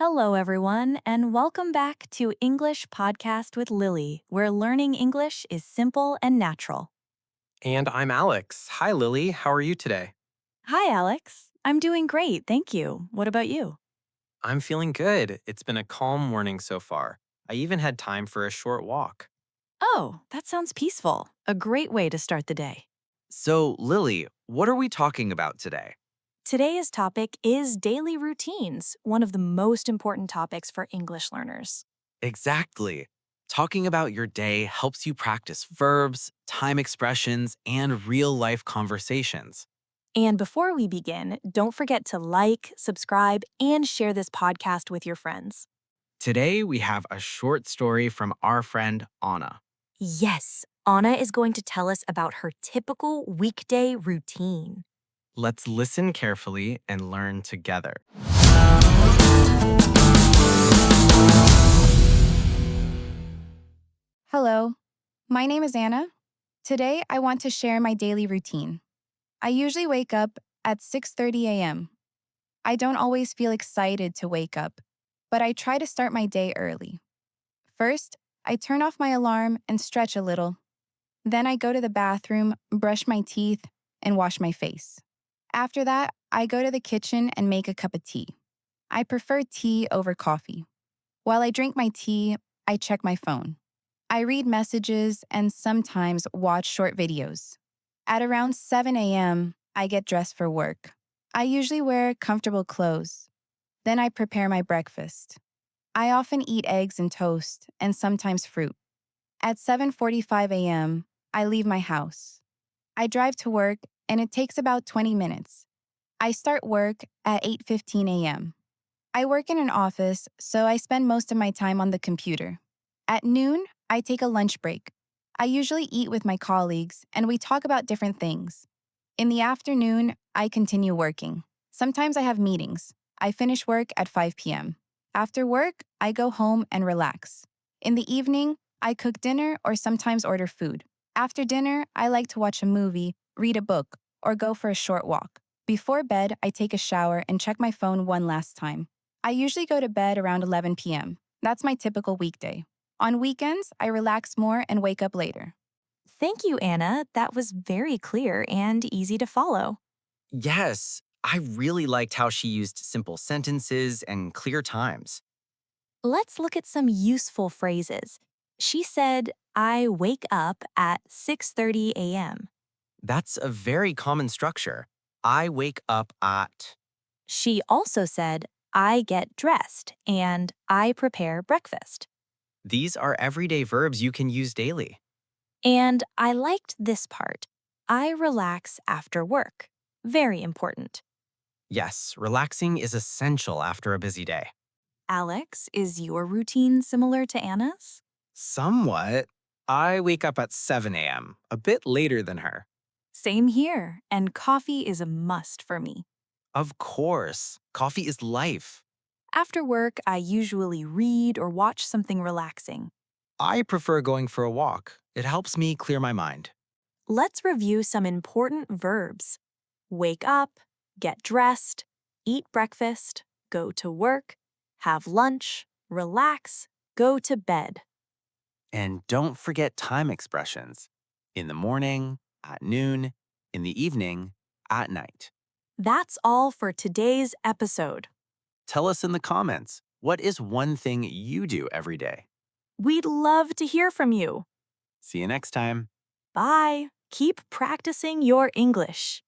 Hello, everyone, and welcome back to English Podcast with Lily, where learning English is simple and natural. And I'm Alex. Hi, Lily. How are you today? Hi, Alex. I'm doing great, thank you. What about you? I'm feeling good. It's been a calm morning so far. I even had time for a short walk. Oh, that sounds peaceful. A great way to start the day. So, Lily, what are we talking about today? Today's topic is daily routines, one of the most important topics for English learners. Exactly. Talking about your day helps you practice verbs, time expressions, and real life conversations. And before we begin, don't forget to like, subscribe, and share this podcast with your friends. Today, we have a short story from our friend Anna. Yes, Anna is going to tell us about her typical weekday routine. Let's listen carefully and learn together. Hello, my name is Anna. Today I want to share my daily routine. I usually wake up at 6:30 a.m. I don't always feel excited to wake up, but I try to start my day early. First, I turn off my alarm and stretch a little. Then I go to the bathroom, brush my teeth, and wash my face. After that, I go to the kitchen and make a cup of tea. I prefer tea over coffee. While I drink my tea, I check my phone. I read messages and sometimes watch short videos. At around 7 a.m., I get dressed for work. I usually wear comfortable clothes. Then I prepare my breakfast. I often eat eggs and toast and sometimes fruit. At 7:45 a.m., I leave my house. I drive to work and it takes about 20 minutes. I start work at 8:15 a.m. I work in an office, so I spend most of my time on the computer. At noon, I take a lunch break. I usually eat with my colleagues and we talk about different things. In the afternoon, I continue working. Sometimes I have meetings. I finish work at 5 p.m. After work, I go home and relax. In the evening, I cook dinner or sometimes order food. After dinner, I like to watch a movie, read a book, or go for a short walk. Before bed, I take a shower and check my phone one last time. I usually go to bed around 11 p.m. That's my typical weekday. On weekends, I relax more and wake up later. Thank you, Anna. That was very clear and easy to follow. Yes, I really liked how she used simple sentences and clear times. Let's look at some useful phrases. She said, I wake up at 6:30 a.m. That's a very common structure. I wake up at. She also said, I get dressed and I prepare breakfast. These are everyday verbs you can use daily. And I liked this part. I relax after work. Very important. Yes, relaxing is essential after a busy day. Alex, is your routine similar to Anna's? Somewhat. I wake up at 7 a.m., a bit later than her. Same here, and coffee is a must for me. Of course, coffee is life. After work, I usually read or watch something relaxing. I prefer going for a walk. It helps me clear my mind. Let's review some important verbs. Wake up, get dressed, eat breakfast, go to work, have lunch, relax, go to bed. And don't forget time expressions. In the morning, at noon, in the evening, at night. That's all for today's episode. Tell us in the comments, what is one thing you do every day? We'd love to hear from you. See you next time. Bye. Keep practicing your English.